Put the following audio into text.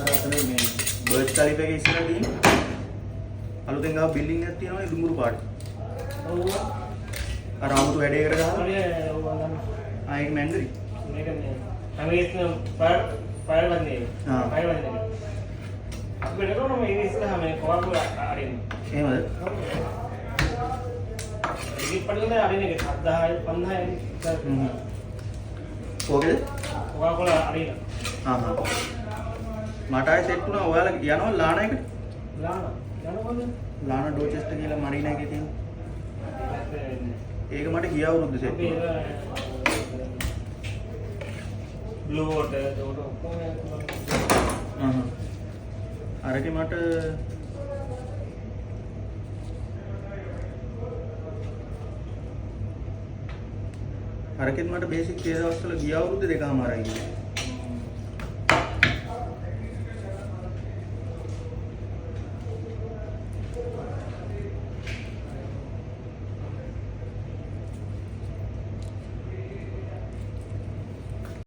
අතන මේ bird clip එකේ ඉස්සරහ ගිහින් අලුතෙන් ගාව බිල්ඩින් එකක් තියෙනවා දුඹුරු පාට. ඔව්. අර 아무තු වැඩේකට ගහලා. හරිය ඔව් ගන්න. ඒක මැන්දරි. මේක මේ හැමගේම ෆයර් වන්නේ. ආ. ෆයර් වන්නේ. අපිට කොහොම මේ ඉස්සරහ මේ කොවල් අරින්න. එහෙමද? ඉතින් පඩිනේ අරින්න එක 7000යි 5000යි. කොහෙද? කොවල් අරින්න. මට ආයෙ සෙට් වුණා. ඔයාලා යනවා ලානා එකට? යනවද? ලානා ඩෝචෙස්ටර් කියලා මරීනා එකේ තියෙන. ඒක මට ගිය අවුරුද්ද සෙට් වුණා. බ්ලූ වෝටර් ඒකට ඔක්කොම අරකේ මට බේසික් ඒ දවස්වල ගිය අවුරුද්ද දෙකමාරයි ගියේ.